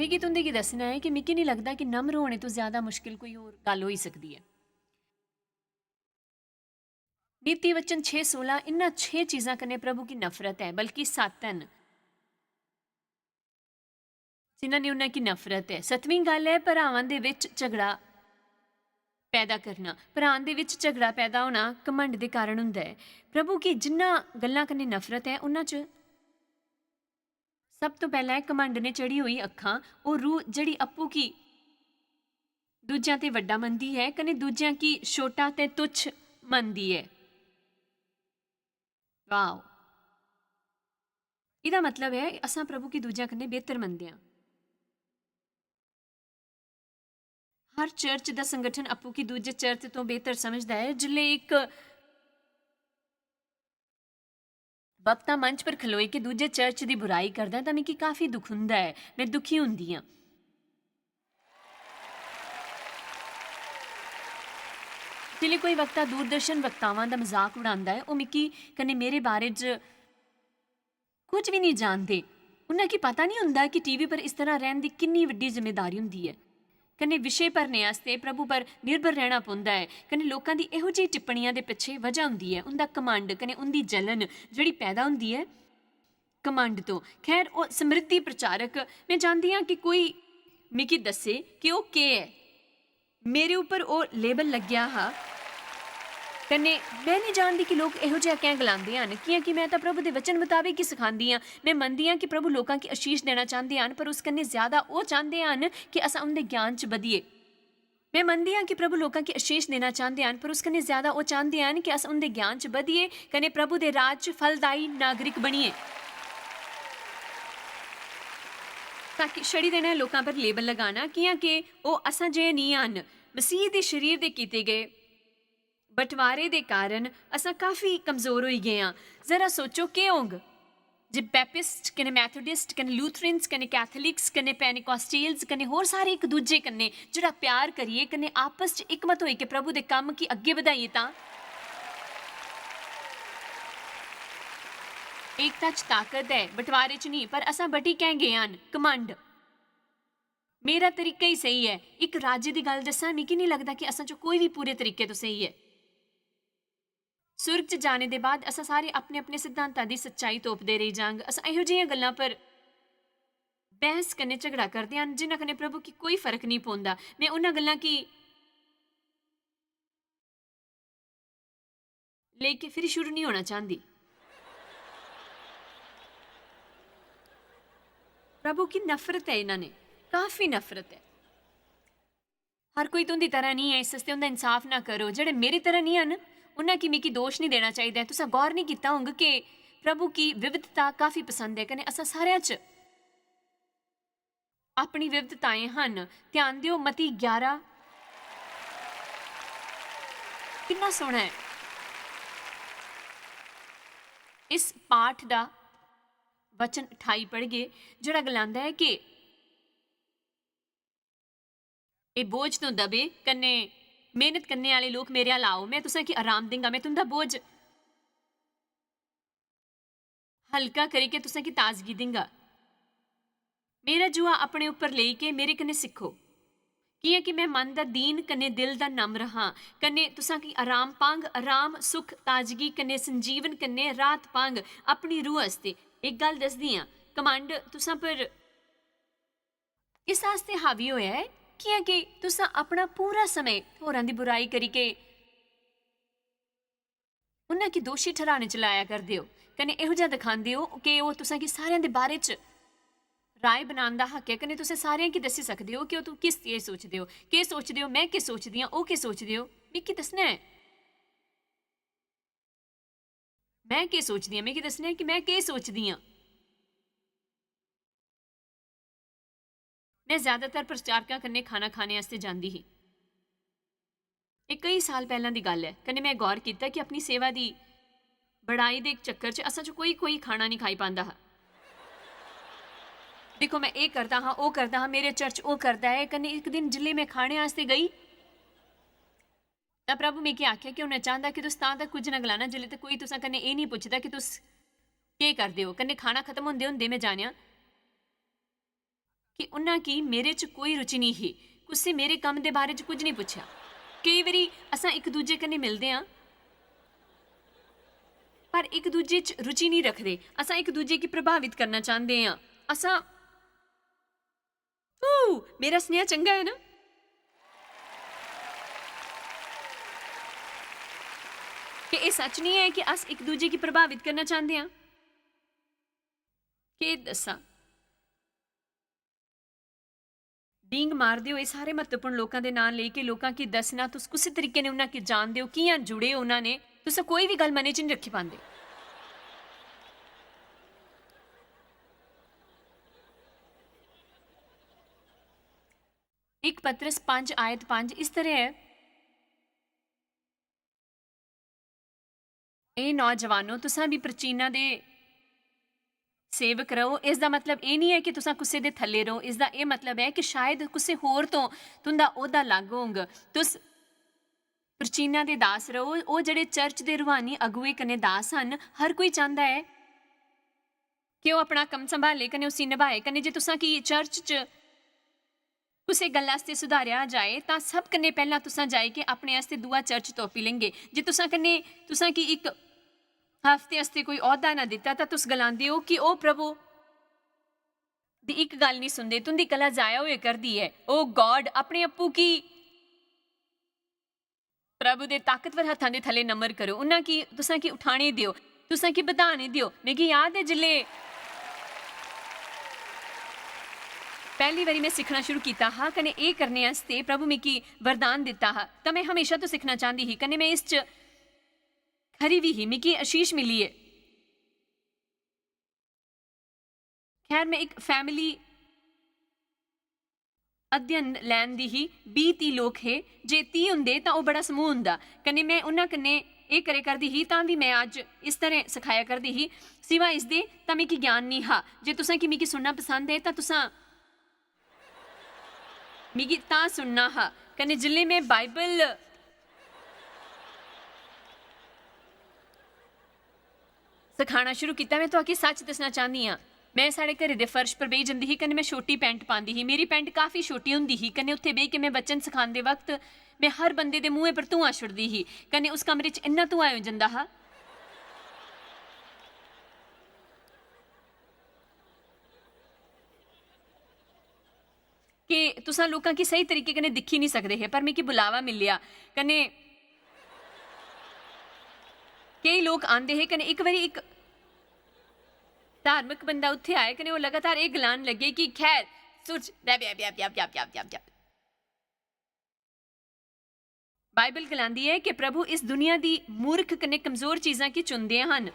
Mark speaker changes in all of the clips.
Speaker 1: मिगी तुं'दे गी दस्सना है कि मिगी नहीं लगता कि नम्र होने तो ज़्यादा मुश्किल कोई होर गल्ल होई सकदी है। नीति वचन 6:16 इन्हां 6 चीज़ां कन्नै प्रभु की नफरत है, बल्कि 7 हैं जिन्हां ने उन्हां की नफरत है। 7वीं गल है भरावां दे विच झगड़ा पैदा करना। भरावां दे विच झगड़ा पैदा होना घमंड दे कारण हुंदा है। प्रभु की जिन्हां गल्लां कन्नै नफरत है उन्हां च सब तो पहला है घमंड ने चढ़ी हुई अखां, ਉਹ रूह ਜਿਹੜੀ अप्पू की ਦੂਜਿਆਂ ਤੇ ਵੱਡਾ ਮੰਨਦੀ ਹੈ ਕਨੇ ਦੂਜਿਆਂ ਕੀ ਛੋਟਾ ਤੇ ਤੁੱਛ ਮੰਨਦੀ ਹੈ। ਵਾਓ, ਇਹਦਾ ਮਤਲਬ ਹੈ ਅਸਾਂ ਪ੍ਰਭੂ ਕੀ ਦੂਜਿਆਂ ਕੰਨੇ ਬਿਹਤਰ ਮੰਨਦੇ ਹਾਂ। ਹਰ ਚਰਚ ਦਾ ਸੰਗਠਨ ਆਪੂ ਕੀ ਦੂਜੇ ਚਰਚ ਤੋਂ ਬਿਹਤਰ ਸਮਝਦਾ ਹੈ। ਜਿਲੇ ਇੱਕ ਵਕਤਾ ਮੰਚ ਪਰ ਖਲੋਏ ਕਿ ਦੂਜੇ ਚਰਚ ਦੀ ਬੁਰਾਈ ਕਰਦਾ ਤਾਂ ਮੈਨੂੰ ਕਾਫੀ ਦੁੱਖ ਹੁੰਦਾ ਹੈ, ਮੈਂ ਦੁਖੀ ਹੁੰਦੀ ਹਾਂ। जिले कोई वक्ता दूरदर्शन वक्तावां दा मजाक उड़ांदा है, ਉਹ ਮਿੱਕੀ कन्ने मेरे बारे च कुछ भी नहीं जानते। उन्हें की पता नहीं हुंदा कि टीवी पर इस तरह रहन दी कितनी वड्डी जिम्मेदारी हुंदी है। कन्ने विषय भरने आस्ते प्रभु पर निर्भर रहना पौंदा है। कन्ने लोकां दी इहो जी टिप्पणियां दे पिछे वजह हुंदी है उनदा कमंड कन्ने उनदी जलन जिहड़ी पैदा हुंदी है कमंड तो। खैर वो समृद्धि प्रचारक, मैं जानती हाँ कि कोई मिकी दसे कि वो के है। मेरे ऊपर वो लेबल लग्या हा कन्ने मैं नहीं जानती कि लोग इहो जिहा कैं गलांदे हन, कि मैं तो प्रभु के वचन मुताबिक ही सिखांदी हाँ। मैं मनदी हाँ कि प्रभु लोगों की आशीष देना चाहते हैं, पर उस कन्ने ज़्यादा वो चाहते हैं कि असां उनके ज्ञान च बधिए। मैं मनदी हाँ कि प्रभु लोगों की आशीष देना चाहते हैं, पर उस कन्ने ज़्यादा वो चाहते हैं कि असां उनके ज्ञान च बधिए कन्ने प्रभु के राज च फलदायी नागरिक बनिए। ताकि छड़ी देना लोगों पर लेबल लगाना कि वो असां जे नहीं हन। मसीह के शरीर के किए गए बंटवारे के कारण असां काफ़ी कमज़ोर हो गए हाँ। जरा सोचो के होंग जे बैपिस्ट कने मैथोडिस्ट कने लूथरन्स कने कैथोलिक्स कने पेनिकॉस्टेल्स कने होर सारे एक दूजे कन्ने जिहड़ा प्यार करिए कने आपस च इकमत होई के प्रभु के काम की अगे बढ़ाइए। तां एकता च ताकत है, बंटवारे च नहीं। पर असां बटी कैं गए हन घमंड। मेरा तरीका ही सही है। एक राजे की गल दसा, मिगी नहीं लगता कि असां चो कोई भी पूरे तरीके तो सही है। सुर्ग च जाने के बाद असां सारे अपने अपने सिद्धांतां की सच्चाई तोपते रही जांग। असां इहो जिहियां गल्लां पर बहस कन्ने झगड़ा करते हैं जिन्हां कन्ने प्रभु की कोई फर्क नहीं पौंदा। मैं उन्हां गल्लां की लेके फिर शुरू नहीं होना चाहती। प्रभु की नफरत है, इन्होंने काफ़ी नफरत है। हर कोई तुंदी तरह नहीं है, इस वास्ते उनका इंसाफ ना करो। जेड़े मेरी तरह नहीं हैं उन्हें कि मिगी दोष नहीं देना चाहिए। तुसा गौर नहीं किया होंगे कि प्रभु की विविधता काफ़ी पसंद है कने असां सारियां च अपनी विविधताएं हन। ध्यान दियो मती 11 कितना सोहना है। इस पाठ का वचन 28 पढ़ गए जिहड़ा गलांदा है कि ये बोझ तो दबे कन्ने मेहनत करने वाले लोग मेरे अल आओ, मैं तुसा की आराम देंगा। मैं तुंदा बोझ हल्का करके तुसा की ताजगी देंगा। मेरा जुआ अपने ऊपर ले के मेरे कन्ने सीखो कि मैं मन दा दीन कन्ने दिल दा नम्र हाँ। कन्ने तुसा की आराम पांग, आराम सुख ताजगी कन्ने संजीवन कन्ने रात पांग अपनी रूह आस्ते। एक गल दसदी हाँ, कमांड तुसा पर इस आस्ते हावी होया है कि तुसा अपना पूरा समय होरां दी बुराई करी के उन्हां की दोषी ठहराने च लाया करदे हो कने इहो जिहा दिखांदे हो कि वो तुसा की सारियां दे बारे च राय बनाने दा हक है। कने तुसें सारियां की दस्सी सकदे हो कि तू किस ये सोचदे हो, के सोचदे हो, मैं के सोचदी हाँ, ओह के सोचदे हो। मिगी दसना है मैं के सोचदी हाँ, मिगी दसना है कि मैं के सोचदी हाँ। मैं ज़्यादातर प्रचारकां कन्ने खाना खाने आस्ते जांदी ही। ये कई साल पहलां दी गल है। कन्ने मैं गौर किया कि अपनी सेवा की बड़ाई के चक्कर च असां च कोई खाना नहीं खाई पांदा हा। देखो मैं ये करता हाँ, वो करता हाँ, मेरे चर्च वो करता है। कन्ने एक दिन जिले मैं खाने आस्ते गई तां प्रभु मिगी आख्या कि उन्हें चाहता कि तुस तां तक कुछ ना गलाना जिले तक कोई तुसां कन्ने ये नहीं पुछदा कि तुस के करदे हो। कन्ने खाना खत्म होंदे होंदे मैं जानिया ਕਿ ਉਹਨਾਂ ਕੀ ਮੇਰੇ 'ਚ ਕੋਈ ਰੁਚੀ ਨਹੀਂ ਹੀ, ਕੁਸੇ ਮੇਰੇ ਕੰਮ ਦੇ ਬਾਰੇ 'ਚ ਕੁਝ ਨਹੀਂ ਪੁੱਛਿਆ। ਕਈ ਵਾਰੀ ਅਸਾਂ ਇੱਕ ਦੂਜੇ ਕन्नै ਮਿਲਦੇ ਹਾਂ ਪਰ ਇੱਕ ਦੂਜੇ 'ਚ ਰੁਚੀ ਨਹੀਂ ਰੱਖਦੇ। ਅਸਾਂ ਇੱਕ ਦੂਜੇ ਕੀ ਪ੍ਰਭਾਵਿਤ ਕਰਨਾ ਚਾਹੁੰਦੇ ਹਾਂ। ਅਸਾਂ ਮੇਰਾ ਸੁਨੇਹਾ ਚੰਗਾ ਹੈ ਨਾ। ਕਿ ਇਹ ਸੱਚ ਨਹੀਂ ਹੈ ਕਿ ਅਸ ਇੱਕ ਦੂਜੇ ਕੀ ਪ੍ਰਭਾਵਿਤ ਕਰਨਾ ਚਾਹੁੰਦੇ ਹਾਂ। ਕਿ ਦੱਸਾਂ ਡਿੰਗ ਮਾਰਦੇ ਹੋ ਇਹ ਸਾਰੇ ਮਹੱਤਵਪੂਰਨ ਲੋਕਾਂ ਦੇ ਨਾਂ ਲੈ ਕੇ ਲੋਕਾਂ ਕੀ ਦੱਸਣਾ ਤੁਸੀਂ ਕਿਸੇ ਤਰੀਕੇ ਨੇ ਉਹਨਾਂ ਕੀ ਜਾਣਦੇ ਹੋ ਕਿਆਂ ਜੁੜੇ ਉਹਨਾਂ ਨੇ ਤੁਸੀਂ ਕੋਈ ਵੀ ਗੱਲ ਮਨੇ 'ਚ ਨਹੀਂ ਰੱਖੀ ਪਾਉਂਦੇ। ਇੱਕ ਪਤਰਸ 5 ਆਇਤ 5 ਇਸ ਤਰ੍ਹਾਂ ਹੈ, ਇਹ ਨੌਜਵਾਨੋ ਤੁਸਾਂ ਵੀ ਪ੍ਰਾਚੀਨਾਂ ਦੇ ਸੇਵਕ ਰਹੋ। ਇਸ ਦਾ ਮਤਲਬ ਇਹ ਨਹੀਂ ਹੈ ਕਿ ਤੁਸਾਂ ਕਿਸੇ ਦੇ ਥੱਲੇ ਰਹੋ। ਇਸ ਦਾ ਇਹ ਮਤਲਬ ਹੈ ਕਿ ਸ਼ਾਇਦ ਕਿਸੇ ਹੋਰ ਤੋਂ ਤੁੰਦਾ ਉਹਦਾ ਲੱਗ ਹੋਂਗ ਤੁਸ ਪ੍ਰਾਚੀਨਾਂ ਦੇ ਦਾਸ ਰਹੋ। ਉਹ ਜਿਹੜੇ ਚਰਚ ਦੇ ਰੂਹਾਨੀ ਅਗੂਏ ਕਨੇ ਦਾਸ ਹਨ। ਹਰ ਕੋਈ ਚਾਹੁੰਦਾ ਹੈ ਕਿ ਉਹ ਆਪਣਾ ਕੰਮ ਸੰਭਾਲੇ ਕਨੇ ਉਸੀ ਨਿਭਾਏ ਕਨੇ। ਜੇ ਤੁਸਾਂ ਕੀ ਚਰਚ 'ਚ ਕਿਸੇ ਗੱਲ ਵਾਸਤੇ ਸੁਧਾਰਿਆ ਜਾਏ ਤਾਂ ਸਭ ਕਨੇ ਪਹਿਲਾਂ ਤੁਸਾਂ ਜਾਏ ਕਿ ਆਪਣੇ ਵਾਸਤੇ ਦੁਆ ਚਰਚ ਤੋਪੀ ਲੈਂਗੇ। ਜੇ ਤੁਸਾਂ ਕਨੇ ਤੁਸਾਂ ਕੀ ਇੱਕ ਹਫ਼ਤੇ ਵਾਸਤੇ ਕੋਈ ਅਹੁਦਾ ਨਾ ਦਿੱਤਾ ਤਾਂ ਤੁਸੀਂ ਗਲਾਉਂਦੇ ਹੋ ਕਿ ਉਹ ਪ੍ਰਭੂ ਦੀ ਇੱਕ ਗੱਲ ਨਹੀਂ ਸੁਣਦੇ। ਤੁੰਦੀ ਕਲਾ ਜ਼ਾਇਆ ਹੋਏ ਕਰਦੀ ਹੈ। ਉਹ ਗॉड ਆਪਣੇ ਆਪੂ ਕੀ ਪ੍ਰਭੂ ਦੇ ਤਾਕਤਵਰ ਹੱਥਾਂ ਦੇ ਥੱਲੇ ਨਮਰ ਕਰੋ। ਉਹਨਾਂ ਕੀ ਤੁਸਾਂ ਕੀ ਉਠਾਣੇ ਦਿਓ, ਤੁਸਾਂ ਕੀ ਵਧਾਣੇ ਦਿਓ। ਮੈਨੂੰ ਯਾਦ ਹੈ ਜਿਲੇ ਪਹਿਲੀ ਵਾਰੀ ਮੈਂ ਸਿੱਖਣਾ ਸ਼ੁਰੂ ਕੀਤਾ ਹਾਂ ਕਨੇ ਇਹ ਕਰਨੇ ਵਾਸਤੇ ਪ੍ਰਭੂ ਮੈਨੂੰ ਵਰਦਾਨ ਦਿੱਤਾ ਹਾਂ ਤਾਂ ਮੈਂ ਹਮੇਸ਼ਾ ਤੋਂ ਸਿੱਖਣਾ ਚਾਹੁੰਦੀ ਸੀ ਕਨੇ ਮੈਂ ਇਸ 'ਚ ਖਰੀ ਵੀ ਹੀ ਮੈਨੂੰ ਆਸ਼ੀਸ਼ ਮਿਲੀ ਹੈ। ਖੈਰ ਮੈਂ ਇੱਕ ਫੈਮਿਲੀ ਅਧਿਐਨ ਲੈਣ ਦੀ ਹੀ 20-30 ਲੋਕ ਹੈ। ਜੇ 30 ਹੁੰਦੇ ਤਾਂ ਉਹ ਬੜਾ ਸਮੂਹ ਹੁੰਦਾ ਕਨੇ ਮੈਂ ਉਹਨਾਂ ਕਨੇ ਇਹ ਕਰੇ ਕਰਦੀ ਹੀ ਤਾਂ ਵੀ ਮੈਂ ਅੱਜ ਇਸ ਤਰ੍ਹਾਂ ਸਿਖਾਇਆ ਕਰਦੀ ਹੀ। ਸਿਵਾ ਇਸ ਦੇ ਤਾਂ ਮੈਨੂੰ ਗਿਆਨ ਨਹੀਂ ਹਾਂ। ਜੇ ਤੁਸਾਂ ਕਿ ਮੈਨੂੰ ਸੁਣਨਾ ਪਸੰਦ ਹੈ ਤਾਂ ਤੁਸਾਂ ਮੈਨੂੰ ਤਾਂ ਸੁਣਨਾ ਹਾਂ ਕਨੇ ਜਿਲੇ ਮੈਂ ਬਾਈਬਲ ਸਿਖਾਉਣਾ ਸ਼ੁਰੂ ਕੀਤਾ ਮੈਂ ਤੁਹਾਡੇ ਸੱਚ ਦੱਸਣਾ ਚਾਹੁੰਦੀ ਹਾਂ। ਮੈਂ ਸਾਡੇ ਘਰੇ ਦੇ ਫਰਸ਼ ਪਰ ਬਹਿ ਜਾਂਦੀ ਸੀ ਕਨੇ ਮੈਂ ਛੋਟੀ ਪੈਂਟ ਪਾਉਂਦੀ ਸੀ। ਮੇਰੀ ਪੈਂਟ ਕਾਫੀ ਛੋਟੀ ਹੁੰਦੀ ਸੀ ਕਨੇ ਉੱਥੇ ਬਹਿ ਕੇ ਮੈਂ ਬੱਚਨ ਸਿਖਾਉਂਦੇ ਵਕਤ ਮੈਂ ਹਰ ਬੰਦੇ ਦੇ ਮੂੰਹੇ ਪਰ ਧੂੰਆਂ ਛੁੱਟਦੀ ਸੀ ਕਨੇ ਉਸ ਕਮਰੇ 'ਚ ਇੰਨਾ ਧੂੰਆਂ ਹੋ ਜਾਂਦਾ ਹਾਂ ਕਿ ਤੁਸਾਂ ਲੋਕਾਂ ਕੀ ਸਹੀ ਤਰੀਕੇ ਕਨੇ ਦਿਖੀ ਨਹੀਂ ਸਕਦੇ ਹੈ। ਪਰ ਮੈਨੂੰ ਬੁਲਾਵਾ ਮਿਲਿਆ ਕਨੇ ਕਈ ਲੋਕ ਆਂਦੇ ਹੈ ਕਨੇ ਇੱਕ ਵਾਰੀ ਇੱਕ ਧਾਰਮਿਕ ਬੰਦਾ ਉੱਥੇ ਆਏ ਕਨੇ ਉਹ ਲਗਾਤਾਰ ਇਹ ਗਲਾਨ ਲੱਗੇ ਕਿ ਖੈਰ ਸੁਚ ਬਾਈਬਲ ਗਲਾਂਦੀ ਹੈ ਕਿ ਪ੍ਰਭੂ ਇਸ ਦੁਨੀਆ ਦੀ ਮੂਰਖ ਕਨੇ ਕਮਜ਼ੋਰ ਚੀਜ਼ਾਂ ਕੀ ਚੁਣਦੇ ਹਨ।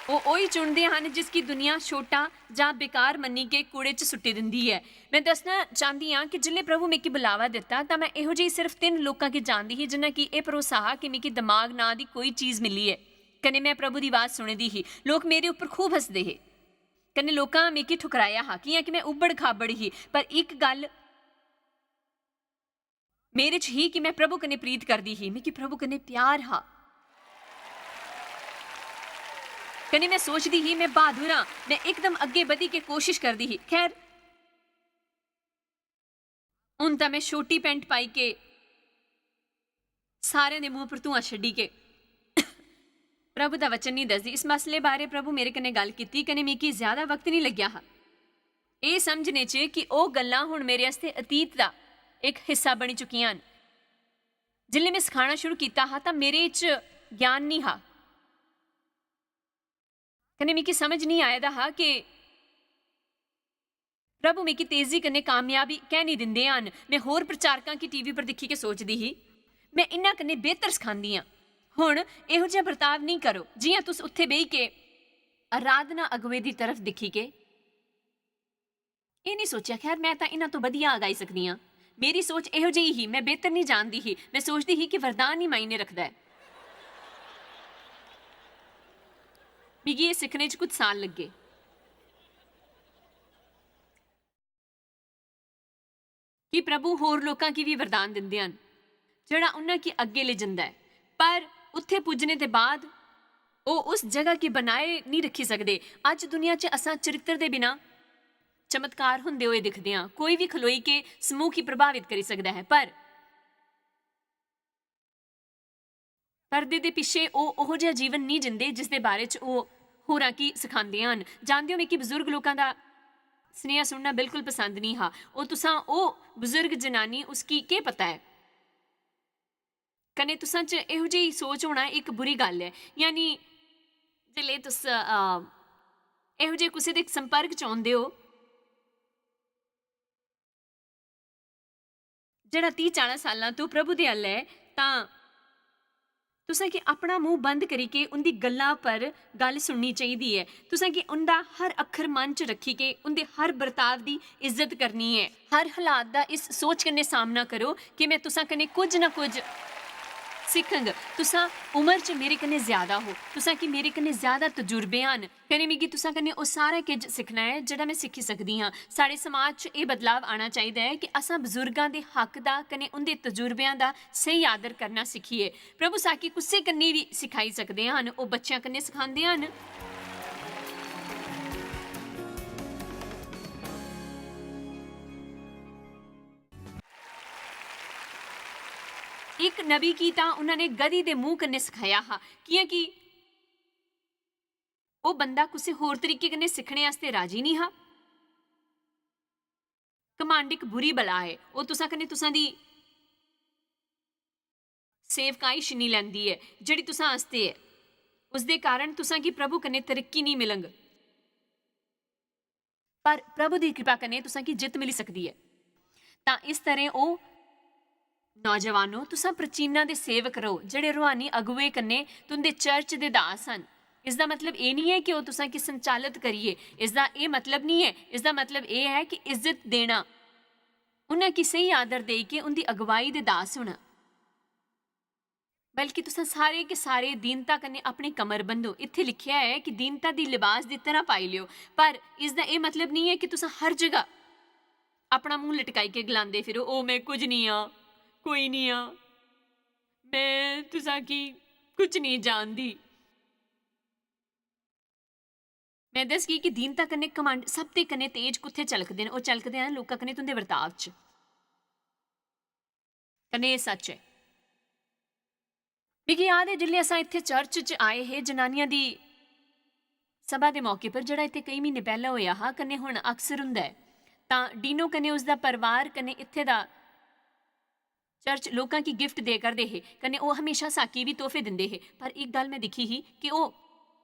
Speaker 1: ਉਹ ਉਹੀ ਚੁਣਦੇ ਹਨ ਜਿਸ ਕੀ ਦੁਨੀਆ ਛੋਟਾ ਜਾਂ ਬੇਕਾਰ ਮੰਨੀ ਕੇ ਕੂੜੇ 'ਚ ਸੁੱਟੀ ਦਿੰਦੀ ਹੈ। ਮੈਂ ਦੱਸਣਾ ਚਾਹੁੰਦੀ ਹਾਂ ਕਿ ਜਿਲੇ ਪ੍ਰਭੂ ਮੈਨੂੰ ਬੁਲਾਵਾ ਦਿੱਤਾ ਤਾਂ ਮੈਂ ਇਹੋ ਜਿਹੀ ਸਿਰਫ 3 ਲੋਕਾਂ ਕੀ ਜਾਣਦੀ ਸੀ ਜਿਨ੍ਹਾਂ ਕੀ ਇਹ ਭਰੋਸਾ ਕਿ ਮੈਨੂੰ ਦਿਮਾਗ ਨਾਂ ਦੀ ਕੋਈ ਚੀਜ਼ ਮਿਲੀ ਹੈ ਕਨੇ ਮੈਂ ਪ੍ਰਭੂ ਦੀ ਆਵਾਜ਼ ਸੁਣਦੀ ਹੀ। ਲੋਕ ਮੇਰੇ ਉੱਪਰ ਖੂਬ ਹੱਸਦੇ ਹੈ ਕਨੇ ਲੋਕਾਂ ਮੈਨੂੰ ਠੁਕਰਾਇਆ ਹਾਂ ਕਿ ਮੈਂ ਉਬੜ ਖਾਬੜ ਹੀ। ਪਰ ਇੱਕ ਗੱਲ ਮੇਰੇ 'ਚ ਹੀ ਕਿ ਮੈਂ ਪ੍ਰਭੂ ਕਨੇ ਪ੍ਰੀਤ ਕਰਦੀ ਹੀ। ਮੈਨੂੰ ਪ੍ਰਭੂ ਕਨੇ ਪਿਆਰ ਹਾਂ कने मैं सोचती ही मैं बहादुर हाँ। मैं एकदम अगे बढ़ी के कोशिश करती ही। खैर हुण तां मैं छोटी पैंट पाई के सारे दे मूँह पर धुआं छड्डी के प्रभु दा वचन नहीं दसदी। इस मसले बारे प्रभु मेरे कने गल कीती कने मिगी ज्यादा वक्त नहीं लग्या हा ये समझने च कि वो गल्लां हुण मेरे वास्ते अतीत दा एक हिस्सा बनी चुकियां हन। जिल्ले मैं सिखाना शुरू किया हा तां मेरे च ज्ञान नहीं हा कने मिगी समझ नहीं आया हा कि प्रभु मिगी तेजी कने कामयाबी कह नहीं दिंदे हन। मैं होर प्रचारकां की टीवी पर दिखी के सोचदी ही मैं इन्हां कने बेहतर सिखांदी हाँ। हुण इहो जिहा बर्ताव नहीं करो जियां तुस उत्थे बेही के आराधना अगुवे दी तरफ दिखी के ये नहीं सोचा खैर मैं तां इन्हां तो वधिया गाई सकदी हाँ। मेरी सोच इहो जिही ही। मैं बेहतर नहीं जानदी ही। मैं सोचदी ही कि वरदान ही मायने रखदा है। मिगी ये सीखने च कुछ साल लगे। कि प्रभु होर लोकां की भी वरदान दिंदे हन जिहड़ा उन्हां की अगे ले जांदा है। पर उत्थे पुजने के बाद ਉਹ ਉਸ ਜਗ੍ਹਾ ਕੀ ਬਣਾਏ ਨਹੀਂ ਰੱਖੀ ਸਕਦੇ। ਅੱਜ ਦੁਨੀਆ 'ਚ ਅਸਾਂ ਚਰਿੱਤਰ ਦੇ ਬਿਨਾਂ ਚਮਤਕਾਰ ਹੁੰਦੇ ਹੋਏ ਦਿਖਦੇ ਹਾਂ। ਕੋਈ ਵੀ ਖਲੋਈ ਕੇ ਸਮੂਹ ਕੀ ਪ੍ਰਭਾਵਿਤ ਕਰੀ ਸਕਦਾ ਹੈ, ਪਰ ਪਰਦੇ ਦੇ ਪਿੱਛੇ ਉਹ ਉਹੋ ਜਿਹਾ ਜੀਵਨ ਨਹੀਂ ਜਿੰਦੇ ਜਿਸ ਦੇ ਬਾਰੇ 'ਚ ਉਹ ਹੋਰਾਂ ਕੀ ਸਿਖਾਉਂਦੇ ਹਨ। ਜਾਣਦੇ ਹੋ ਕਿ ਬਜ਼ੁਰਗ ਲੋਕਾਂ ਦਾ ਸੁਨੇਹਾ ਸੁਣਨਾ ਬਿਲਕੁਲ ਪਸੰਦ ਨਹੀਂ ਹਾਂ। ਉਹ ਤੁਸਾਂ ਉਹ ਬਜ਼ੁਰਗ ਜਨਾਨੀ ਉਸकी ਕੀ ਪਤਾ ਹੈ ਕਨੇ ਤੁਸਾਂ 'ਚ ਇਹੋ ਜਿਹੀ ਸੋਚ ਹੋਣਾ ਇੱਕ ਬੁਰੀ ਗੱਲ ਹੈ। ਯਾਨੀ ਜਿਲੇ ਤੁਸ ਇਹੋ ਜਿਹੇ ਕਿਸੇ ਦੇ ਸੰਪਰਕ 'ਚ ਆਉਂਦੇ ਹੋ ਜਿਹੜਾ 30-40 ਸਾਲਾਂ ਤੋਂ ਪ੍ਰਭੂ ਦੇ ਹੱਲ ਹੈ, ਤਾਂ ਤੁਸਾਂ ਕਿ ਆਪਣਾ ਮੂੰਹ ਬੰਦ ਕਰੀ ਕੇ ਉਹਦੀ ਗੱਲਾਂ ਪਰ ਗੱਲ ਸੁਣਨੀ ਚਾਹੀਦੀ ਹੈ। ਤੁਸਾਂ ਕਿ ਉਹਦਾ ਹਰ ਅੱਖਰ ਮਨ 'ਚ ਰੱਖੀ ਕੇ ਉਹਦੇ ਹਰ ਬਰਤਾਵ ਦੀ ਇੱਜ਼ਤ ਕਰਨੀ ਹੈ। ਹਰ ਹਾਲਾਤ ਦਾ ਇਸ ਸੋਚ ਕਨੇ ਸਾਹਮਣਾ ਕਰੋ ਕਿ ਮੈਂ ਤੁਸਾਂ ਕਨੇ ਕੁਝ ਨਾ ਕੁਝ ਸਿੱਖਾਂਗਾ। ਤੁਸਾਂ ਉਮਰ 'ਚ ਮੇਰੇ ਕਨੇ ਜ਼ਿਆਦਾ ਹੋ, ਤੁਸਾਂ ਕਿ ਮੇਰੇ ਕਨੇ ਜ਼ਿਆਦਾ ਤਜੁਰਬੇ ਹਨ। ਕਨੇ ਮਿਗੀ ਤੁਸਾਂ ਕਨੇ ਉਹ ਸਾਰਾ ਕੁਝ ਸਿੱਖਣਾ ਹੈ ਜਿਹੜਾ ਮੈਂ ਸਿੱਖੀ ਸਕਦੀ ਹਾਂ। ਸਾਡੇ ਸਮਾਜ 'ਚ ਇਹ ਬਦਲਾਵ ਆਉਣਾ ਚਾਹੀਦਾ ਹੈ ਕਿ ਅਸਾਂ ਬਜ਼ੁਰਗਾਂ ਦੇ ਹੱਕ ਦਾ ਕਨੇ ਉਹਦੇ ਤਜੁਰਬਿਆਂ ਦਾ ਸਹੀ ਆਦਰ ਕਰਨਾ ਸਿੱਖੀਏ। ਪ੍ਰਭੂ ਸਾਕੀ ਕੁਸੇ ਕੰਨੀ ਵੀ ਸਿਖਾਈ ਸਕਦੇ ਹਨ, ਉਹ ਬੱਚਿਆਂ ਕੰਨੇ ਸਿਖਾਉਂਦੇ ਹਨ। ਇੱਕ ਨਬੀ ਕੀ ਤਾਂ ਉਹਨਾਂ ਨੇ ਗਧੀ ਦੇ ਮੂੰਹ ਕੰਨੇ ਸਿਖਾਇਆ ਹਾਂ, ਕਿਉਂਕਿ ਉਹ ਬੰਦਾ ਕਿਸੇ ਹੋਰ ਤਰੀਕੇ ਕਨੇ ਸਿੱਖਣੇ ਵਾਸਤੇ ਰਾਜੀ ਨਹੀਂ ਹਾਂ। ਕਮਾਂਡ ਇੱਕ ਬੁਰੀ ਬਲਾ ਹੈ, ਉਹ ਤੁਸਾਂ ਕਨੇ ਤੁਸਾਂ ਦੀ ਸੇਵਕਾਈ ਛਿਨੀ ਲੈਂਦੀ ਹੈ ਜਿਹੜੀ ਤੁਸਾਂ ਵਾਸਤੇ ਹੈ। ਉਸ ਦੇ ਕਾਰਨ ਤੁਸਾਂ ਕੀ ਪ੍ਰਭੂ ਕਨੇ ਤਰੱਕੀ ਨਹੀਂ ਮਿਲੰਗ, ਪਰ ਪ੍ਰਭੂ ਦੀ ਕਿਰਪਾ ਕਨੇ ਤੁਸਾਂ ਕੀ ਜਿੱਤ ਮਿਲ ਸਕਦੀ ਹੈ। ਤਾਂ ਇਸ ਤਰ੍ਹਾਂ ਉਹ ਨੌਜਵਾਨੋ ਤੁਸਾਂ ਪ੍ਰਾਚੀਨਾਂ ਦੇ ਸੇਵਕ ਰਹੋ ਜਿਹੜੇ ਰੂਹਾਨੀ ਅਗੁਵੇ ਕੰਨੇ ਤੁੰਦੇ ਚਰਚ ਦੇ ਦਾਸ ਹਨ। ਇਸ ਦਾ ਮਤਲਬ ਇਹ ਨਹੀਂ ਹੈ ਕਿ ਉਹ ਤੁਸਾਂ ਕੀ ਸੰਚਾਲਿਤ ਕਰੀਏ, ਇਸ ਦਾ ਇਹ ਮਤਲਬ ਨਹੀਂ ਹੈ। ਇਸ ਦਾ ਮਤਲਬ ਇਹ ਹੈ ਕਿ ਇੱਜ਼ਤ ਦੇਣਾ, ਉਹਨਾਂ ਕੀ ਸਹੀ ਆਦਰ ਦੇ ਕੇ ਉਹਦੀ ਅਗਵਾਈ ਦੇ ਦਾਸ ਹੋਣਾ। ਬਲਕਿ ਤੁਸਾਂ ਸਾਰੇ ਕੇ ਸਾਰੇ ਦੀਨਤਾ ਕੰਨੇ ਆਪਣੀ ਕਮਰ ਬੰਧੋ। ਇੱਥੇ ਲਿਖਿਆ ਹੈ ਕਿ ਦੀਨਤਾ ਦੀ ਲਿਬਾਸ ਦੀ ਤਰ੍ਹਾਂ ਪਾਈ ਲਿਓ, ਪਰ ਇਸ ਦਾ ਇਹ ਮਤਲਬ ਨਹੀਂ ਹੈ ਕਿ ਤੁਸਾਂ ਹਰ ਜਗ੍ਹਾ ਆਪਣਾ ਮੂੰਹ ਲਟਕਾਈ ਕੇ ਗਲਾਉਂਦੇ ਫਿਰੋ, ਉਹ ਮੈਂ ਕੁਝ ਨਹੀਂ ਆ, ਕੋਈ ਨਹੀਂ ਆ, ਮੈਂ ਤੁਸਾਂ ਕੀ ਕੁਝ ਨਹੀਂ ਜਾਣਦੀ। ਮੈਂ ਦੱਸ ਗਈ ਕਿ ਦੀਨਤਾ ਕੰਨੇ ਕਮਾਂਡ ਸਭ ਤੇ ਕੰਨੇ ਤੇਜ ਕੁੱਥੇ ਚਲਕਦੇ ਨੇ, ਉਹ ਚਲਕਦੇ ਹਨ ਲੋਕਾਂ ਕੰਨੇ ਤੁੰਦੇ ਵਰਤਾਵ 'ਚ। ਕਨੇ ਇਹ ਸੱਚ ਹੈ। ਵੀ ਯਾਦ ਹੈ ਜਿਲੇ ਅਸਾਂ ਇੱਥੇ ਚਰਚ 'ਚ ਆਏ ਹੈ ਜਨਾਨੀਆਂ ਦੀ ਸਭਾ ਦੇ ਮੌਕੇ ਪਰ, ਜਿਹੜਾ ਇੱਥੇ ਕਈ ਮਹੀਨੇ ਪਹਿਲਾਂ ਹੋਇਆ ਹਾਂ ਕਨੇ ਹੁਣ ਅਕਸਰ ਹੁੰਦਾ ਹੈ, ਤਾਂ ਡੀਨੋ ਕਨੇ ਉਸਦਾ ਪਰਿਵਾਰ ਕਨੇ ਇੱਥੇ ਦਾ ਚਰਚ ਲੋਕਾਂ ਕੀ ਗਿਫਟ ਦੇ ਕਰਦੇ ਹੈ ਕਨੇ ਉਹ ਹਮੇਸ਼ਾ ਸਾਕੀ ਵੀ ਤੋਹਫੇ ਦਿੰਦੇ ਹੈ। ਪਰ ਇੱਕ ਗੱਲ ਮੈਂ ਦਿਖੀ ਹੀ ਕਿ ਉਹ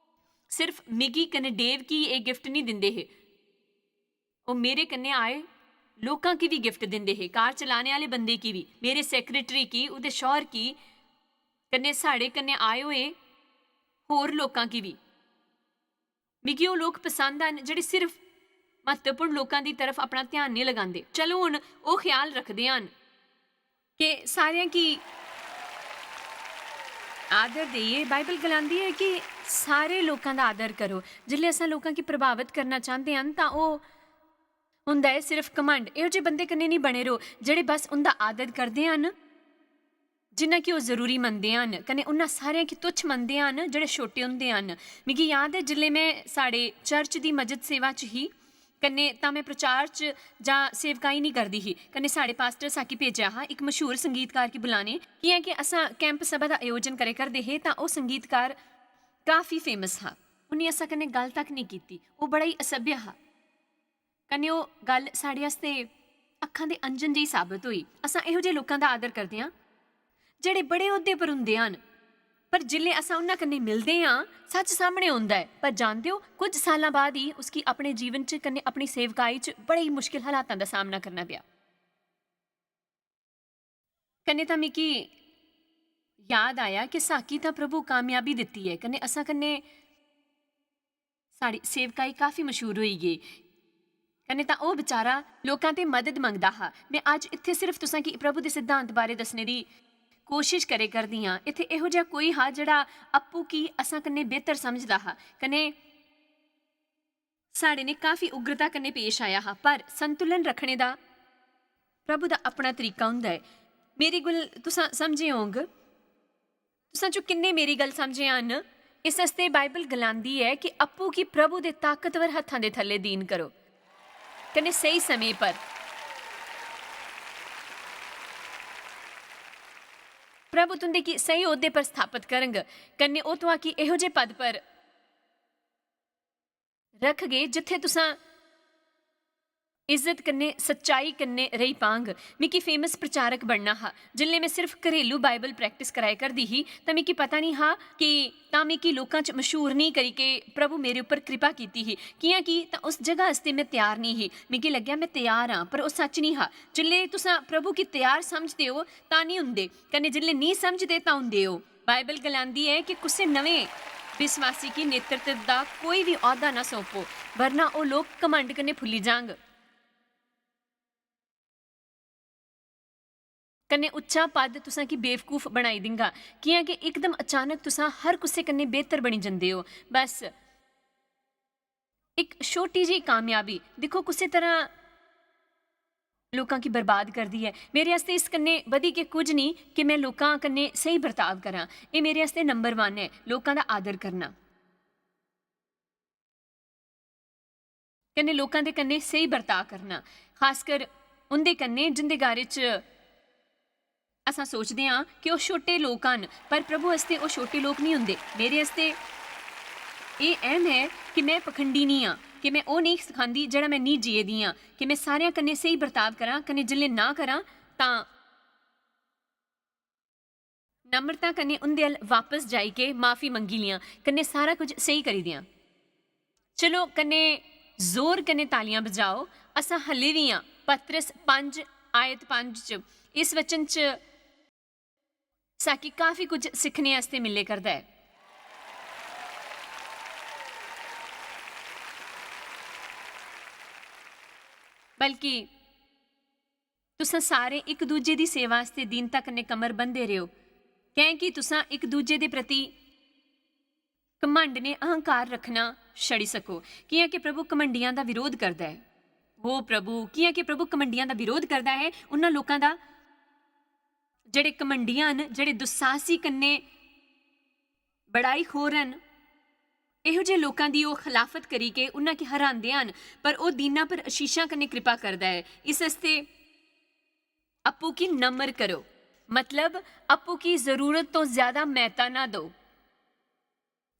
Speaker 1: ਸਿਰਫ ਮਿਗੀ ਕਨੇ ਡੇਵ ਕੀ ਇਹ ਗਿਫਟ ਨਹੀਂ ਦਿੰਦੇ ਹੈ, ਉਹ ਮੇਰੇ ਕਨੇ ਆਏ ਲੋਕਾਂ की भी गिफ्ट दिंदे है, कार चलाने वाले बंदे की भी, मेरे सैकरेटरी की, उहदे शौहर की, कन्ने साढ़े कन्ने आए हुए होर लोकां की भी। मिगी वो लोग पसंद आन जिहड़े सिर्फ महत्वपूर्ण लोकां दी तरफ अपना ध्यान नहीं लगांदे। चलो हुण वो ख्याल रखदे हन कि सारियां की आदर देइए। बाइबल गलांदी है कि सारे लोकां दा आदर करो। जिसले असां लोकां की प्रभावित करना चाहते हैं तां वो ਹੁੰਦਾ ਹੈ ਸਿਰਫ ਕਮਾਂਡ। ਇਹੋ ਜਿਹੇ ਬੰਦੇ ਕੰਨੇ ਨਹੀਂ ਬਣੇ ਰਹੋ ਜਿਹੜੇ ਬਸ ਉਹਦਾ ਆਦਰ ਕਰਦੇ ਹਨ, ਜਿਨ੍ਹਾਂ ਕਿ ਉਹ ਜ਼ਰੂਰੀ ਮੰਨਦੇ ਹਨ, ਕਨੇ ਉਹਨਾਂ ਸਾਰਿਆਂ ਕੀ ਤੁੱਛ ਮੰਨਦੇ ਹਨ ਜਿਹੜੇ ਛੋਟੇ ਹੁੰਦੇ ਹਨ। ਮੈਨੂੰ ਯਾਦ ਹੈ ਜਿਲੇ ਮੈਂ ਸਾਡੇ ਚਰਚ ਦੀ ਮਸਜਿਦ ਸੇਵਾ 'ਚ ਹੀ ਕਨੇ ਤਾਂ ਮੈਂ ਪ੍ਰਚਾਰ 'ਚ ਜਾਂ ਸੇਵਕਾਈ ਨਹੀਂ ਕਰਦੀ ਸੀ, ਕਨੇ ਸਾਡੇ ਪਾਸਟਰ ਸਾਕੀ ਭੇਜਿਆ ਹਾਂ ਇੱਕ ਮਸ਼ਹੂਰ ਸੰਗੀਤਕਾਰ ਕੀ ਬੁਲਾਣੇ ਕੀ ਹੈ ਕਿ ਅਸਾਂ ਕੈਂਪ ਸਭਾ ਦਾ ਆਯੋਜਨ ਕਰੇ ਕਰਦੇ ਹੈ। ਤਾਂ ਉਹ ਸੰਗੀਤਕਾਰ ਕਾਫੀ ਫੇਮਸ ਹਾਂ, ਉਹਨੇ ਅਸਾਂ ਕਨੇ ਗੱਲ ਤੱਕ ਨਹੀਂ ਕੀਤੀ, ਉਹ ਬੜਾ ਹੀ ਅਸਭ्य ਹਾਂ। ਕਨੇ ਉਹ ਗੱਲ ਸਾਡੇ ਵਾਸਤੇ ਅੱਖਾਂ ਦੇ ਅੰਜਨ ਜਿਹੀ ਸਾਬਤ ਹੋਈ। ਅਸਾਂ ਇਹੋ ਜਿਹੇ ਲੋਕਾਂ ਦਾ ਆਦਰ ਕਰਦੇ ਹਾਂ ਜਿਹੜੇ ਬੜੇ ਅਹੁਦੇ ਪਰ ਹੁੰਦੇ ਹਨ, ਪਰ ਜਿਲੇ ਅਸਾਂ ਉਹਨਾਂ ਕੰਨੇ ਮਿਲਦੇ ਹਾਂ ਸੱਚ ਸਾਹਮਣੇ ਆਉਂਦਾ ਹੈ। ਪਰ ਜਾਣਦੇ ਹੋ ਕੁਝ ਸਾਲਾਂ ਬਾਅਦ ਹੀ ਉਸकी ਆਪਣੇ ਜੀਵਨ 'ਚ ਕੰਨੇ ਆਪਣੀ ਸੇਵਕਾਈ 'ਚ ਬੜੇ ਹੀ ਮੁਸ਼ਕਿਲ ਹਾਲਾਤਾਂ ਦਾ ਸਾਹਮਣਾ ਕਰਨਾ ਪਿਆ। ਕੰਨੇ ਤਾਂ ਮਿਕੀ ਯਾਦ ਆਇਆ ਕਿ ਸਾਕੀ ਤਾਂ ਪ੍ਰਭੂ ਕਾਮਯਾਬੀ ਦਿੱਤੀ ਹੈ, ਕੰਨੇ ਅਸਾਂ ਕੰਨੇ ਸਾਡੀ ਸੇਵਕਾਈ ਕਾਫੀ ਮਸ਼ਹੂਰ ਹੋਈ ਗਈ। कने ਤਾਂ ਉਹ ਵਿਚਾਰਾ ਲੋਕਾਂ ਤੇ ਮਦਦ ਮੰਗਦਾ ਹਾਂ। ਮੈਂ ਅੱਜ ਇੱਥੇ ਸਿਰਫ ਤੁਸਾਂ ਕੀ ਪ੍ਰਭੂ ਦੇ ਸਿਧਾਂਤ ਬਾਰੇ ਦੱਸਣੇ ਦੀ ਕੋਸ਼ਿਸ਼ ਕਰੇ ਕਰਦੀ ਹਾਂ। ਇੱਥੇ ਇਹੋ ਜਿਹਾ ਕੋਈ ਹਾਂ ਜਿਹੜਾ ਆਪੂ ਕੀ ਅਸਾਂ ਕੰਨੇ ਬਿਹਤਰ ਸਮਝਦਾ ਹਾਂ, ਕਨੇ ਸਾਡੇ ਨੇ ਕਾਫੀ ਉਗਰਤਾ ਕੰਨੇ ਪੇਸ਼ ਆਇਆ ਹਾਂ, ਪਰ ਸੰਤੁਲਨ ਰੱਖਣੇ ਦਾ ਪ੍ਰਭੂ ਦਾ ਆਪਣਾ ਤਰੀਕਾ ਹੁੰਦਾ ਹੈ। ਮੇਰੀ ਗੱਲ ਤੁਸਾਂ ਸਮਝੇ ਹੋਂਗ, ਤੁਸਾਂ ਚੋਂ ਕਿੰਨੇ ਮੇਰੀ ਗੱਲ ਸਮਝੇ ਹਨ इस वास्ते बाइबल गलांदी है कि अप्पू की प्रभु दे ताकतवर हत्थां दे थल्ले दीन करो कने सही समय पर प्रभु तुंदे की सही ओहदे पर स्थापित करंग कन्ने ओ तुहां की इहो जे पद पर रख गए जिथे तुसां इज्जत कन्ने सच्चाई कन्ने रही पांग। मिकी फेमस प्रचारक बनना हा जिल्ले मैं सिर्फ घरेलू बाइबल प्रैक्टिस कराया करदी ही तां मिकी पता नहीं हा कि तां मिकी लोकां च मशहूर नहीं करी के प्रभु मेरे उपर कृपा कीती ही कियां कि तां उस जगह आस्ते मैं तैयार नहीं ही। मिकी लग्या मैं तैयार हाँ पर वो सच नहीं हा। जिल्ले तुसां प्रभु की तैयार समझदे हो तां नहीं हुंदे कन्ने जिल्ले नहीं समझदे तां हुंदे हो। बाइबल गलांदी है कि कुसे नवें विश्वासी की नेतृत्व दा कोई भी औहदा ना सौंपो वरना वो लोग घमंड कन्ने फुल्ली जांग कन्ने उच्चा पद तुसां की बेवकूफ बनाई देंगा कियां कि एकदम अचानक तुसां हर कुसे कन्ने बेहतर बनी जंदे हो। बस एक छोटी जी कामयाबी देखो कुसे तरह लोकां की बर्बाद कर दी है। मेरे आस्ते इस कन्ने वधी के कुछ नहीं कि मैं लोकां कन्ने सही बर्ताव करां। ये मेरे आस्ते नंबर 1 है लोकां दा आदर करना कन्ने लोकां दे कन्ने सही बर्ताव करना खासकर उंदे कन्ने जिंदे बारे च असां सोचते हाँ कि वो छोटे लोग हैं पर प्रभु आस्ते वो छोटे लोग नहीं होंगे। मेरे आस्ते ये अहम है कि मैं पखंडी नहीं हाँ कि मैं वो नहीं सिखाती जड़ा मैं नहीं जिए दी हाँ कि मैं सारियां कन्ने सही बर्ताव करा कन्ने जिल्ले ना करा तां नम्रता कन्ने उंदे अल वापस जाई के माफ़ी मंगी लियां कन्ने सारा कुछ सही करी दियां। चलो कन्ने जोर कन्ने तालियां बजाओ। असां हले भी हाँ पतरस 5 आयत 5 च इस वचन च साकी काफ़ी कुछ सीखने आस्ते मिले करदा है। बल्कि तुसां सारे एक दूजे की सेवा आस्ते दीनता कन्ने कमर बंधे रहो क्योंकि तुसां एक दूजे के प्रति घमंड ने अहंकार रखना छड़ी सको कियां कि प्रभु घमंडियां का विरोध करता है। वो प्रभु कियां कि प्रभु घमंडियां का विरोध करता है उन्हां लोकां दा ਜਿਹੜੇ ਘਮੰਡੀਆਂ ਹਨ ਜਿਹੜੇ ਦੁਸਾਹਸੀ ਕੰਨੇ ਬੜਾਈ ਖੋਰ ਹਨ ਇਹੋ ਜਿਹੇ ਲੋਕਾਂ ਦੀ ਉਹ ਖਿਲਾਫਤ ਕਰੀ ਕੇ ਉਹਨਾਂ ਕੀ ਹਰਾਉਂਦੇ ਹਨ ਪਰ ਉਹ ਦੀਨਾਂ ਪਰ ਅਸ਼ੀਸ਼ਾਂ ਕੰਨੇ ਕਿਰਪਾ ਕਰਦਾ ਹੈ। ਇਸ ਵਾਸਤੇ ਆਪੂ ਕੀ ਨਮਰ ਕਰੋ मतलब आपू की जरूरत तो ज्यादा महता ना दो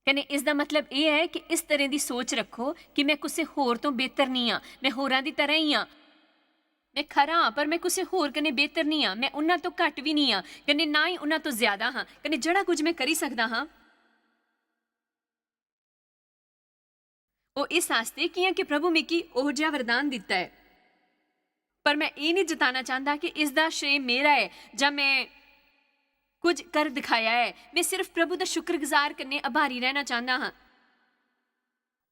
Speaker 1: कहने इसका मतलब यह है कि इस तरह की सोच रखो कि मैं किसी होर तो बेहतर नहीं हाँ मैं होरां दी तरह ही हाँ मैं खरा हाँ पर मैं किसी होर कने बेहतर नहीं हाँ मैं उन्हां तो घट भी नहीं हाँ कहने ना ही उन्हां तो ज्यादा हाँ कहने जड़ा कुछ मैं करी सकदा हाँ वो इस आस्ते कि कि प्रभु मिकी ओह जिहा वरदान दिता है पर मैं ये नहीं जताना चाहता कि इसका श्रेय मेरा है या मैं कुछ कर दिखाया है। मैं सिर्फ प्रभु का शुक्रगुजार करने आभारी रहना चाहता हाँ।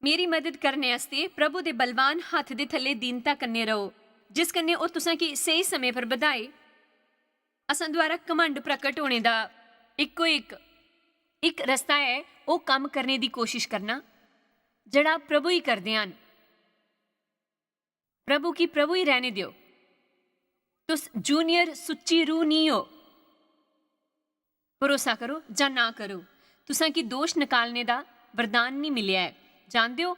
Speaker 1: मेरी मदद करने वास्ते प्रभु के बलवान हाथ दे थले दीनता करने रहो जिस कन्ने और तुसां की सही समय पर बधाए असां द्वारा घमंड प्रकट होने का इको एक रस्ता है वो काम करने की कोशिश करना जड़ा प्रभु ही करते हैं। प्रभु की प्रभु ही रहने दियो। तुस जूनियर सुच्ची रूह नहीं हो भरोसा करो या ना करो तुसां की दोष निकालने का वरदान नहीं मिलिया है। जानते हो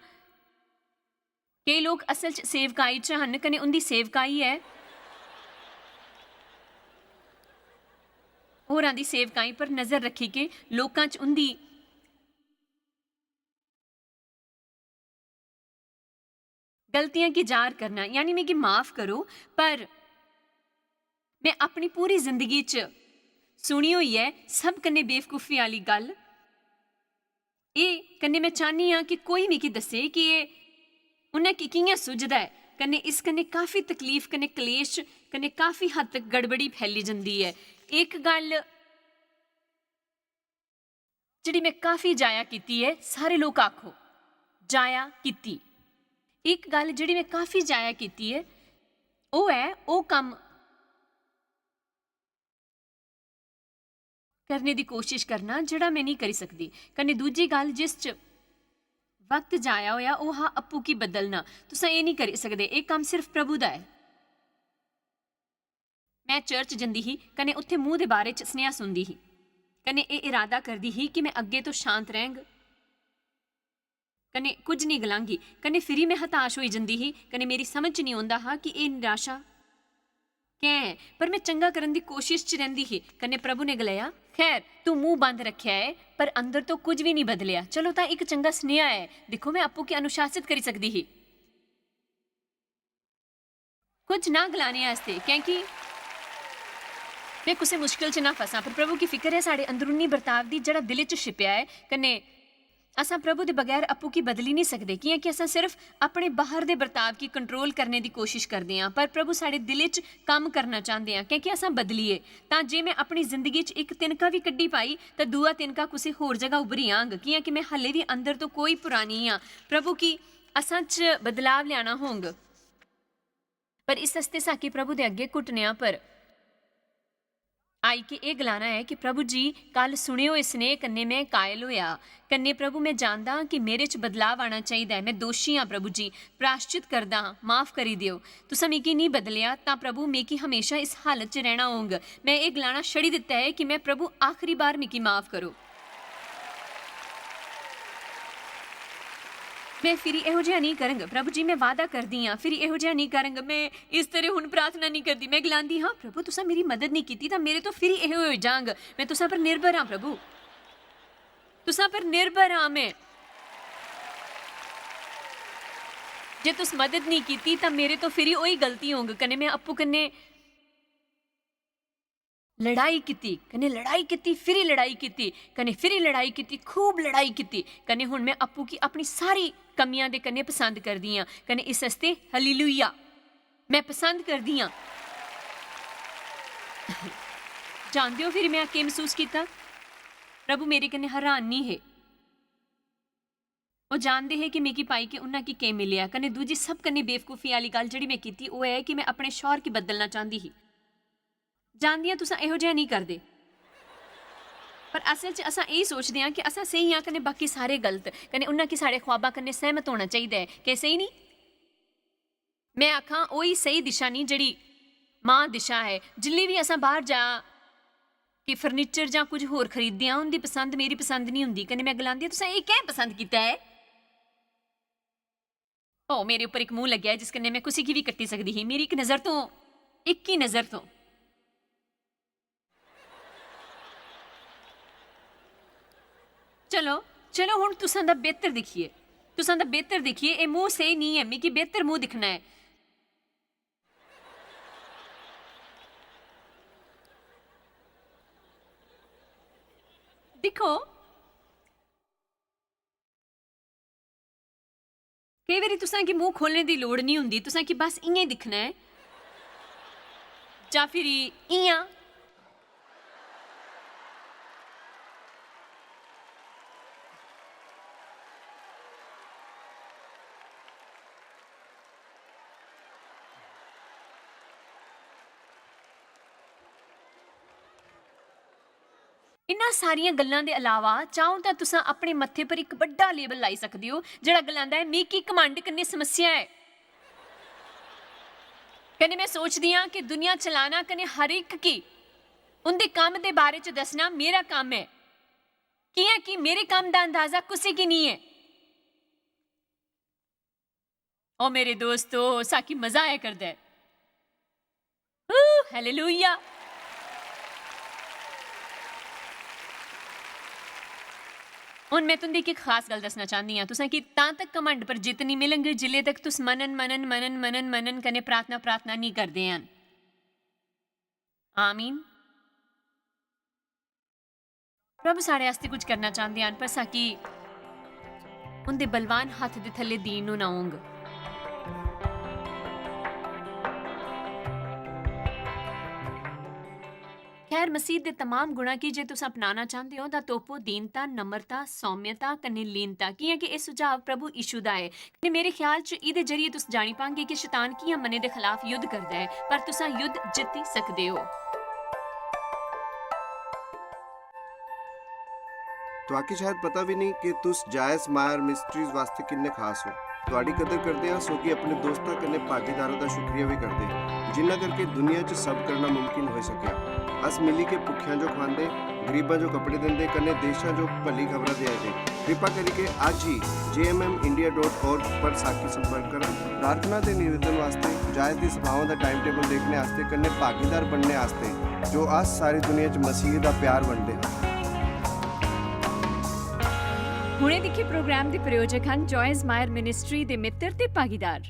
Speaker 1: कई लोग असल च सेवकाई च हन कने उनकी सेवकाई है होरां दी सेवकाई पर नज़र रखी के लोकां च उनकी गलतियां की जार करना यानी मैं कि माफ़ करो पर मैं अपनी पूरी जिंदगी च सुनी हुई है सब कन्ने बेवकूफ़ी वाली गल ये कन्ने मैं चाहनी हाँ कि कोई मिगी दसे कि ये उन्हें कि कियां सुझदा है कन्ने इस कन्ने काफ़ी तकलीफ कन्ने कलेश कन्ने काफ़ी हद तक गड़बड़ी फैली जाती है। एक गल जिहड़ी मैं काफ़ी जाया कीती है सारे लोग आखो जाया कीती एक गल जिहड़ी मैं काफ़ी जाया कीती है वो है वो काम करने की कोशिश करना जिहड़ा मैं नहीं करी सकती। कन्ने दूजी गल जिस च वक्त जाया होया वो हाँ अप्पू की बदलना तुसां ये नहीं करी सकदे ये काम सिर्फ प्रभु दा है। मैं चर्च जंदी ही कन्ने उत्थे मूँह दे बारे च स्नेहा सुनदी ही कन्ने ये इरादा करदी ही कि मैं अगे तो शांत रहंग कने कुछ नहीं गलांगी कने फिर मैं हताश हो जाती ही कने मेरी समझ नहीं आता हा कि ये निराशा क्या है पर मैं चंगा करने की कोशिश च रहिंदी ही कने प्रभु ने गलाया खैर तू मुंह बंद रखिया है पर अंदर तो कुछ भी नहीं बदलिया चलो तो एक चंगा स्नेहा है देखो मैं आपू की अनुशासित करी सकती ही कुछ ना गलाने वास्ते क्योंकि मैं किसी मुश्किल च ना फसा पर प्रभु की फिक्र है साढ़े अंदरूनी बर्ताव की जड़ा दिल च छिपया है कने असां प्रभु के बगैर आपू की बदली नहीं सकते क्योंकि असां सिर्फ अपने बाहर के बर्ताव की कंट्रोल करने की कोशिश करते हैं पर प्रभु साढ़े दिल च काम करना चाहते हैं क्योंकि असां बदलीए तो जे मैं अपनी जिंदगी च एक तिनका भी कड्डी पाई तो दूआ तिनका किसी होर जगह उभरी आंग क्योंकि मैं हले भी अंदर तो कोई पुरानी हाँ प्रभु की असां च बदलाव लियाना होंग पर इस हस्ते साकी प्रभु के अगे घुटनिया पर आई के ये गलाना है कि प्रभु जी कल सुने हुए स्नेह कन्ने मैं कायल होया कन्ने प्रभु मैं जानदा कि मेरे च बदलाव आना चाहिए मैं दोषी हाँ प्रभु जी प्राश्चित करदा हाँ माफ़ करी दियो तुसा मिगी नहीं बदलिया तो प्रभु मिगी हमेशा इस हालत च रहना होंग मैं ये गलाना छड़ी दिता है कि मैं प्रभु आखिरी बार मिगी माफ़ करो मैं फिर यहो जिहा नहीं करंग प्रभु जी मैं वादा करदी हाँ फिर यहो जिहा नहीं करंग मैं इस तरह हुण प्रार्थना नहीं करती मैं गलांदी हाँ प्रभु तुसा मेरी मदद नहीं की तो मेरे तो फिर यहो हो जांग मैं तुसा पर निर्भर हाँ प्रभु तुसा पर निर्भर हाँ मैं जे तुस मदद नहीं की तो मेरे तो फिर वही गलती होंग कने मैं अप्पू कन्ने लड़ाई की कने लड़ाई की फिर लड़ाई की कने फिर लड़ाई की खूब लड़ाई की कने हुण मैं अप्पू की अपनी सारी कमियां दे कने पसंद करदी हाँ कने इस हस्ते हालेलुया मैं पसंद करदी हाँ जानते हो फिर मैं क्या महसूस किया प्रभु मेरे कने हैरान नहीं है वो जानते हैं कि मिगी पाई के उन्हें की के मिलिया कने दूजी सब कने बेवकूफ़ी वाली गल जिहड़ी मैं की वो है कि मैं अपने शौहर की बदलना चाहती ही जानदियां तुसा इहो जिहा नहीं करदे पर असल च असां यही सोचते हैं कि असां सही हाँ कने बाकी सारे गलत कने उन्हें कि साढ़े ख्वाबा कने सहमत होना चाहिए कि सही नहीं मैं आखां वही सही दिशा नहीं जिहड़ी मां दिशा है जिल्ली भी असां बाहर जा कि फर्नीचर जां कुछ होर खरीददे आं उनकी पसंद मेरी पसंद नहीं हुंदी कने मैं गलांदी तुसां ये क्या पसंद कीता है ओ मेरे ऊपर एक मुंह लग्या है जिस कन्नै मैं कुसी की भी कट्टी सकदी ही मेरी एक नज़र तो एक ही नज़र तो चलो चलो हुण तुसां दा बेहतर दिखिए तुसां दा बेहतर दिखिए ये मुंह सही नहीं है मिगी बेहतर मुंह दिखना है दिखो कई बारी तुसां की मुंह खोलने की लोड़ नहीं हुंदी तुसां की बस इयां ही दिखना है जां फिर इयां इन्हां सारियां गल्लां दे अलावा चाहो तो तुसां अपने मत्थे पर एक बड़ा लेबल लाई सकदे हो जिहड़ा गलांदा है मिगी घमंड कन्नै समस्या है कने मैं सोचदी हाँ कि दुनिया चलाना कने हर एक की उनके काम के बारे च दसना मेरा काम है किया कि मेरे काम का अंदाजा किसी की नहीं है ओ मेरे दोस्तों साकी मजा आया करदा है हालेलुया हुण मैं तुंदी एक खास गल दसना चाहती हाँ तुसां कि तां तक घमंड पर जित नहीं मिलेंगे जिले तक तुस मनन मनन मनन मनन मनन कने प्रार्थना प्रार्थना नहीं करदे हन आमीन प्रभु साढ़े आस्ते कुछ करना चाहते हैं पर साकी उनके बलवान हाथ दे थले दीन ना होंग खैर मसीह दे तमाम गुणा की जे तुस अपनाना चाहते हो ता तोपो दीनता नम्रता सौम्यता कन्ने लीनता कियां कि यह सुझाव प्रभु यीशु दा है ते मेरे ख्याल च इहदे जरिए तुस जानी पांगे कि शैतान कियां मने दे खिलाफ युद्ध करदा है पर तुसां युद्ध जित्ती सकदे हो
Speaker 2: तुआकी शायद पता भी नहीं कि तुस जायस मायर मिस्ट्रीज वास्ते किन्ने खास हो तुहाडी कदर करदे हां सो कि अपने दोस्तां कन्ने भागीदारां दा शुक्रिया भी करदे ਜਿਨ੍ਹਾਂ ਕਰਕੇ ਦੁਨੀਆ 'ਚ ਸਭ ਕਰਨਾ ਮੁਮਕਿਨ ਹੋ ਸਕਿਆ। ਅਸ ਮਿਲੀ ਕੇ ਭੁੱਖਿਆਂ ਜੋ ਖਾਂਦੇ, ਗਰੀਬਾਂ ਜੋ ਕੱਪੜੇ ਦਿੰਦੇ, ਕਨੇ ਦੇਸ਼ਾਂ ਜੋ ਭਲੀ ਖਬਰਾਂ ਦੇ ਆਏ। ਕਿਰਪਾ ਕਰਕੇ ਅੱਜ ਹੀ jmmindia.org पर साखी संपर्क करा। प्रार्थना ते निवेदन वास्ते, जायज दी सभाओं का टाइम टेबल देखने वास्ते, कन्ने भागीदार बनने वास्ते जो आज सारी दुनिया च मसीह दा प्यार वंडदे हैं।
Speaker 3: ਹੁਣੇ ਦੇਖੇ ਪ੍ਰੋਗਰਾਮ ਦੇ ਪ੍ਰਾਯੋਜਕ ਹਨ ਜੋਇਸ ਮਾਇਰ ਮਿਨਿਸਟਰੀ ਦੇ ਮਿੱਤਰ ਤੇ ਭਾਗੀਦਾਰ।